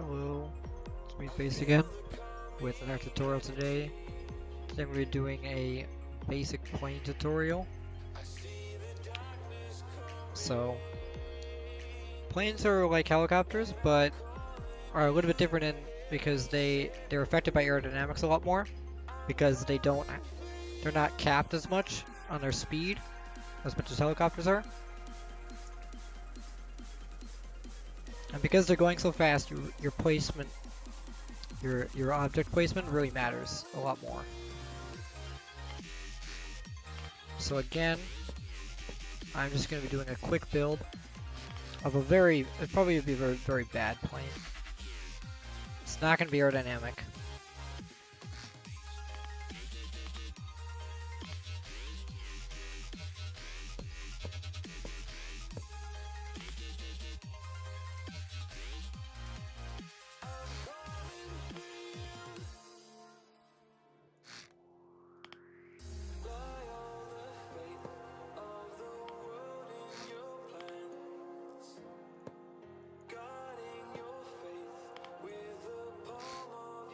Hello, it's me Base again with another tutorial today. Today we're doing a basic plane tutorial. So, planes are like helicopters, but are a little bit different because they're affected by aerodynamics a lot more because they're not capped as much on their speed as much as helicopters are. And because they're going so fast, your placement, your object placement really matters a lot more. So again, I'm just going to be doing a quick build of it'd probably be a very, very bad plane. It's not going to be aerodynamic.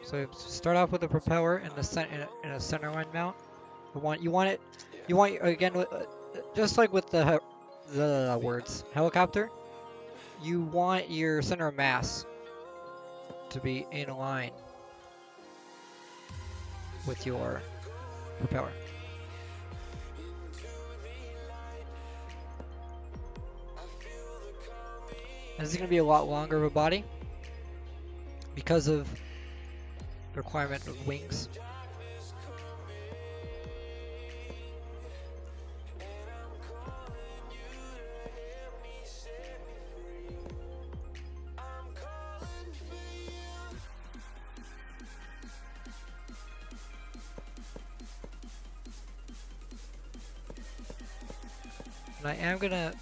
So start off with the propeller in a centerline mount. You want again just like with the words helicopter. You want your center of mass to be in line with your propeller. And this is going to be a lot longer of a body because of the requirement of wings. And I am gonna,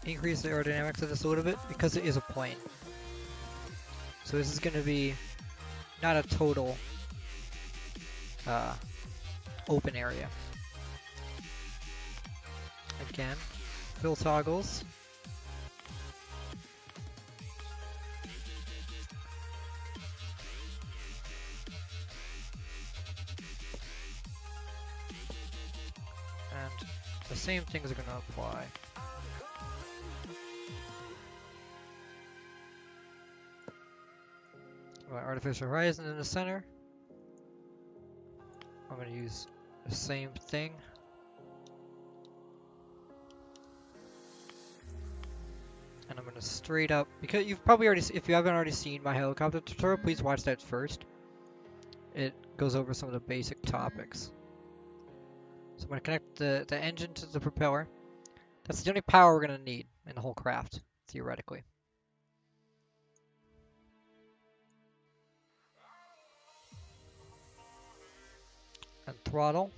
increase the aerodynamics of this a little bit because it is a plane. So this is gonna be not a total open area. Again, fill toggles. And the same things are going to apply. Artificial horizon in the center. I'm going to use the same thing. And I'm going to straight up, because you've probably already, if you haven't already seen my helicopter tutorial, please watch that first. It goes over some of the basic topics. So I'm going to connect the engine to the propeller. That's the only power we're going to need in the whole craft, theoretically. And throttle.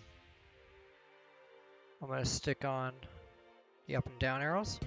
I'm going to stick on the up and down arrows.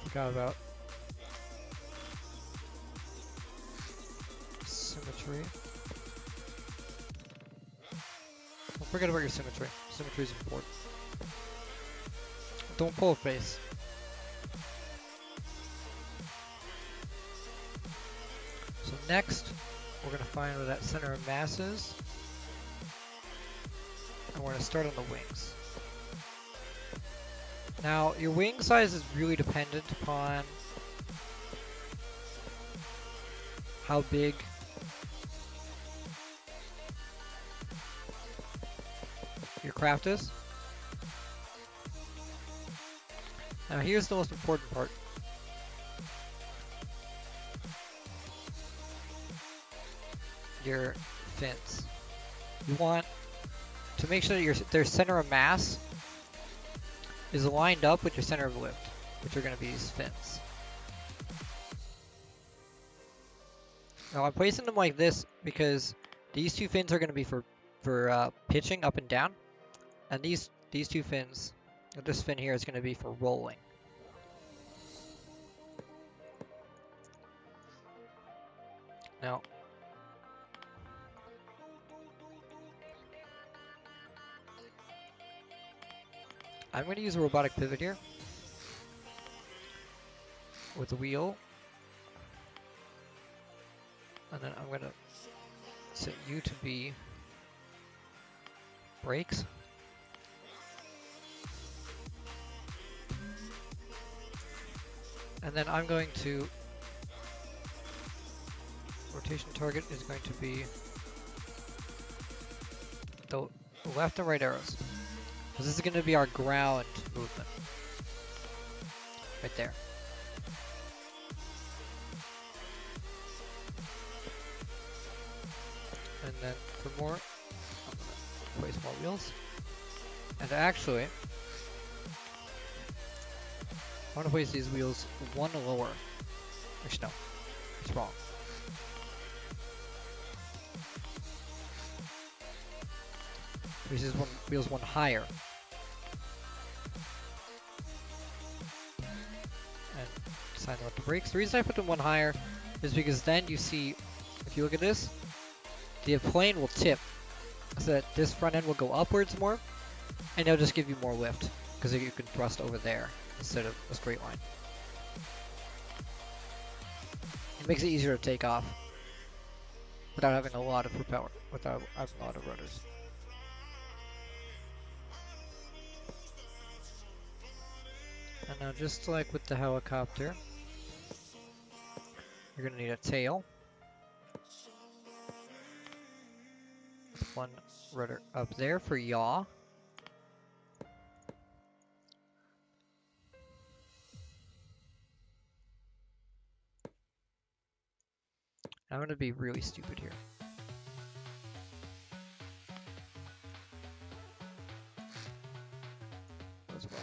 Forgot about symmetry. Don't forget about your symmetry. Symmetry is important. Don't pull a face. So next, we're going to find where that center of mass is. And we're going to start on the wings. Now, your wing size is really dependent upon how big your craft is. Now, here's the most important part. Your fins. You want to make sure that their center of mass is lined up with your center of lift, which are going to be these fins. Now I'm placing them like this because these two fins are going to be for pitching up and down, and these two fins, this fin here is going to be for rolling. Now, I'm going to use a robotic pivot here with the wheel, and then I'm going to set you to be brakes. And then I'm going to, rotation target is going to be the left and right arrows. Because this is going to be our ground movement. Right there. And then for more, I'm going to place more wheels. And actually, I want to place these wheels one lower. Actually, no, it's wrong. Place these wheels one higher. And sign them with the brakes. The reason I put them one higher is because then you see, if you look at this, the plane will tip so that this front end will go upwards more, and it'll just give you more lift because you can thrust over there instead of a straight line. It makes it easier to take off without having a lot of propeller, without having a lot of rotors. And now, just like with the helicopter, you're going to need a tail. One rudder up there for yaw. I'm going to be really stupid here. As well.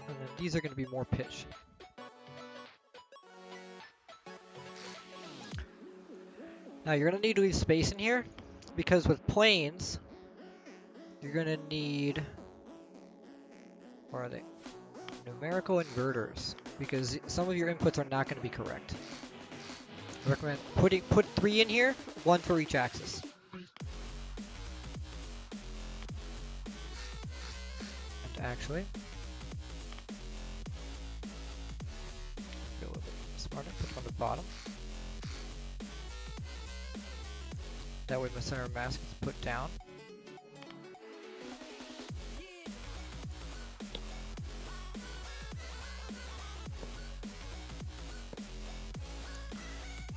And then these are going to be more pitch. Now you're going to need to leave space in here because with planes, you're going to need, where are they? Numerical inverters, because some of your inputs are not going to be correct. I recommend put 3 in here, 1 for each axis. And actually, be a little bit smarter, put one on the bottom. That way my center of mass gets put down.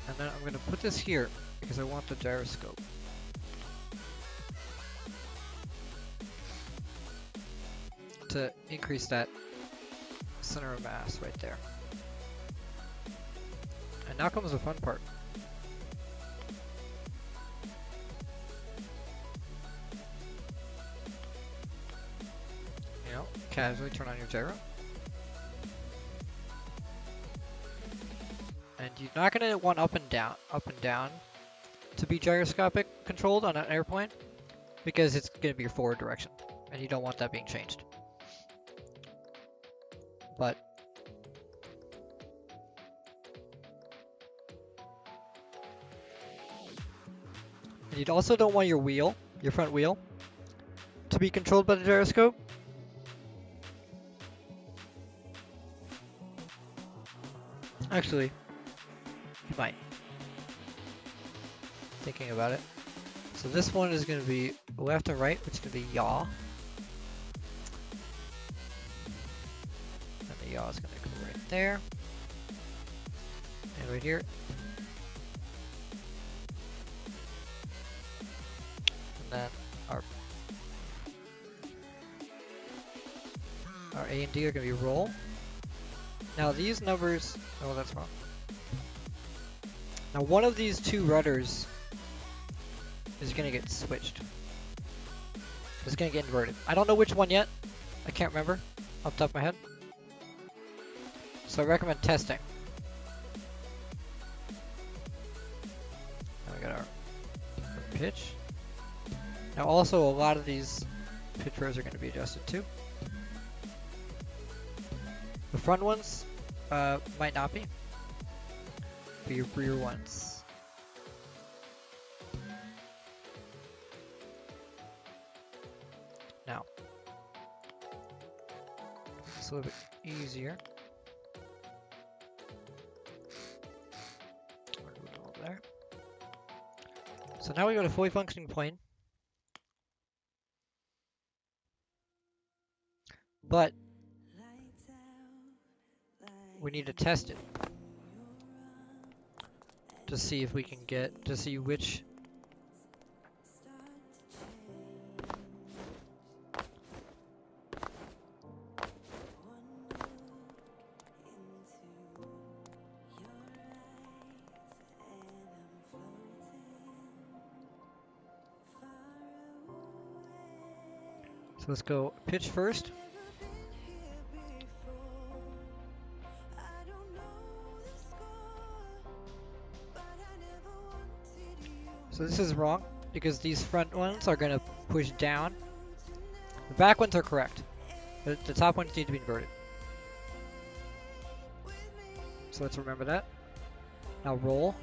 And then I'm going to put this here because I want the gyroscope. To increase that center of mass right there. And now comes the fun part. You know, casually turn on your gyro. And you're not going to want up and down to be gyroscopic controlled on an airplane because it's going to be your forward direction and you don't want that being changed. But and you also don't want your front wheel, to be controlled by the gyroscope. Actually, you might. Thinking about it. So this one is going to be left and right, which is going to be yaw. And the yaw is going to go right there. And right here. then our A and D are going to be roll. Now these numbers, oh that's wrong. Now one of these two rudders is going to get switched. It's going to get inverted. I don't know which one yet. I can't remember off the top of my head. So I recommend testing. Now we got our pitch. Now also a lot of these pitch rows are going to be adjusted too. The front ones might not be, but your rear ones. Now, it's a little bit easier. Move it all there. So now we got a fully functioning plane. But we need to test it to see if we can get to see which so let's go pitch first. So this is wrong because these front ones are going to push down. The back ones are correct. The top ones need to be inverted. So let's remember that. Now roll.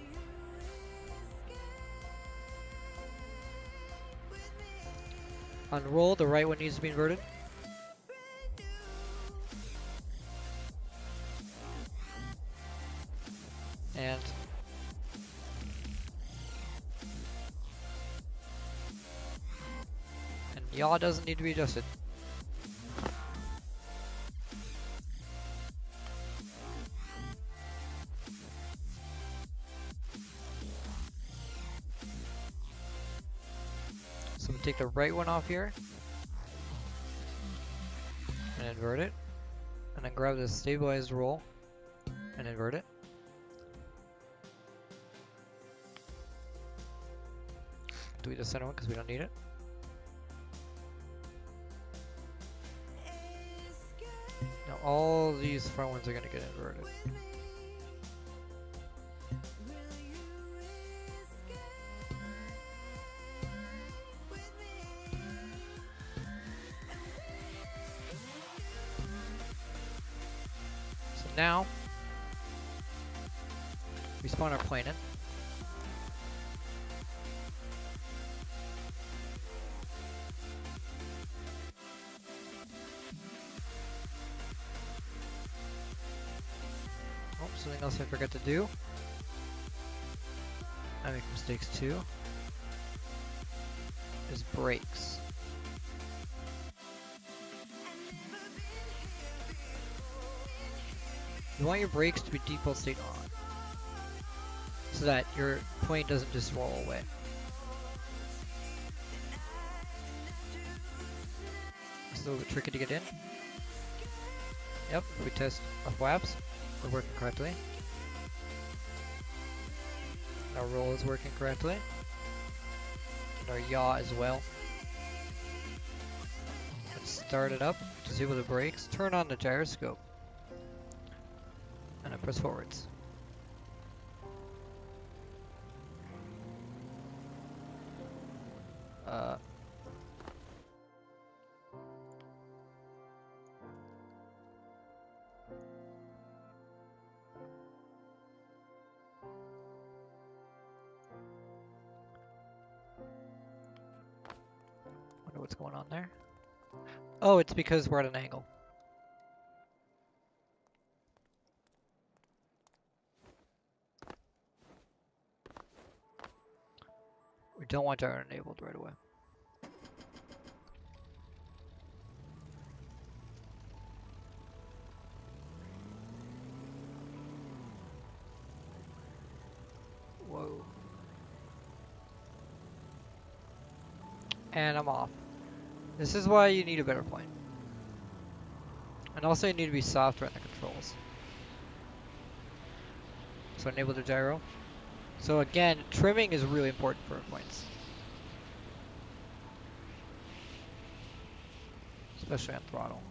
On roll, the right one needs to be inverted. And yaw doesn't need to be adjusted. So we take the right one off here and invert it, and then grab the stabilized roll and invert it. Delete the center one because we don't need it. Now all these front ones are going to get inverted. So now we spawn our plane in. Something else I forgot to do. I make mistakes too. Is brakes. You want your brakes to be default state on, so that your plane doesn't just roll away. It's a little bit tricky to get in. Yep, if we test our flaps, we're working correctly. Our roll is working correctly. And our yaw as well. Let's start it up, disable the brakes, turn on the gyroscope, and then press forwards. Wonder what's going on there. Oh, it's because we're at an angle. We don't want gyro enabled right away. Whoa. And I'm off. This is why you need a better plane. And also you need to be softer on the controls. So enable the gyro. So again, trimming is really important for airplanes. Especially on throttle.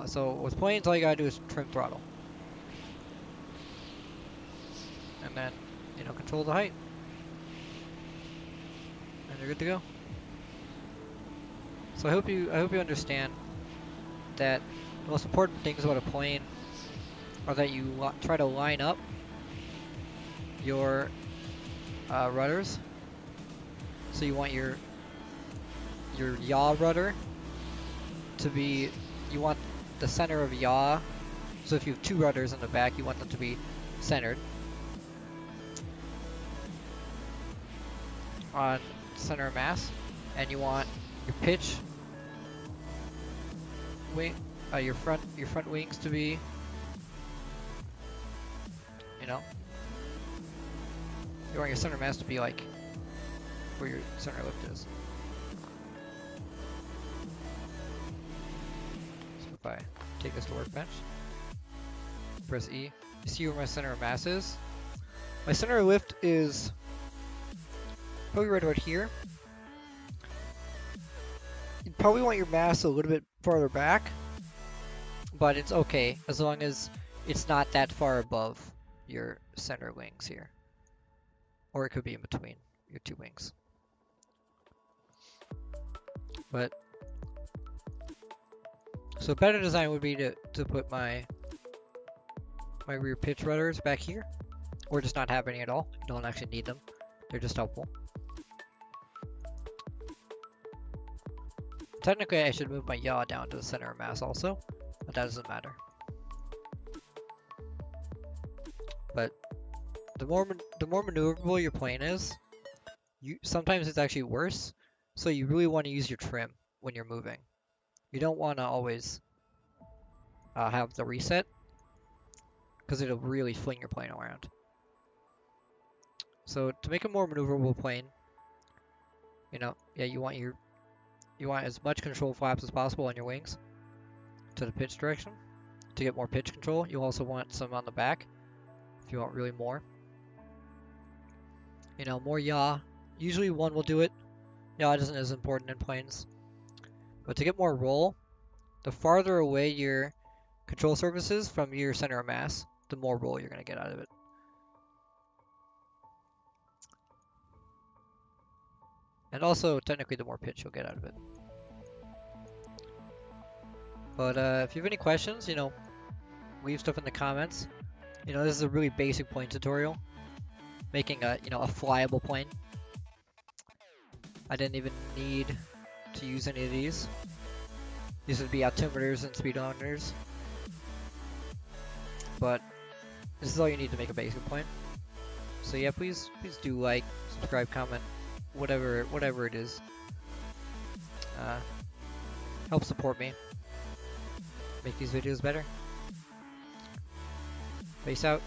So with planes, all you gotta do is trim throttle. And then, you know, control the height. And you're good to go. So I hope you understand that the most important things about a plane are that you try to line up your rudders. So you want your yaw rudder to be, you want the center of yaw. So if you have two rudders in the back, you want them to be centered on center of mass, and you want your pitch wing, your front wings to be, you know, you want your center of mass to be like where your center lift is. So if I take this to workbench, press E, you see where my center of mass is. My center of lift is probably right about here. You probably want your mass a little bit farther back, but it's okay as long as it's not that far above your center wings here. Or it could be in between your two wings. But so better design would be to put my rear pitch rudders back here, or just not have any at all. You don't actually need them. They're just helpful. Technically, I should move my yaw down to the center of mass also, but that doesn't matter. But the more maneuverable your plane is, sometimes it's actually worse. So you really want to use your trim when you're moving. You don't want to always have the reset, because it'll really fling your plane around. So to make a more maneuverable plane, you know, yeah, you want as much control flaps as possible on your wings to the pitch direction to get more pitch control. You also want some on the back if you want really more. You know, more yaw. Usually one will do it. Yaw isn't as important in planes. But to get more roll, the farther away your control surface is from your center of mass, the more roll you're going to get out of it. And also, technically, the more pitch you'll get out of it. But if you have any questions, you know, leave stuff in the comments. You know, this is a really basic plane tutorial. Making a, you know, a flyable plane. I didn't even need to use any of these. These would be altimeters and speedometers. But this is all you need to make a basic plane. So yeah, please do like, subscribe, comment, whatever it is. Help support me. Make these videos better. Peace out.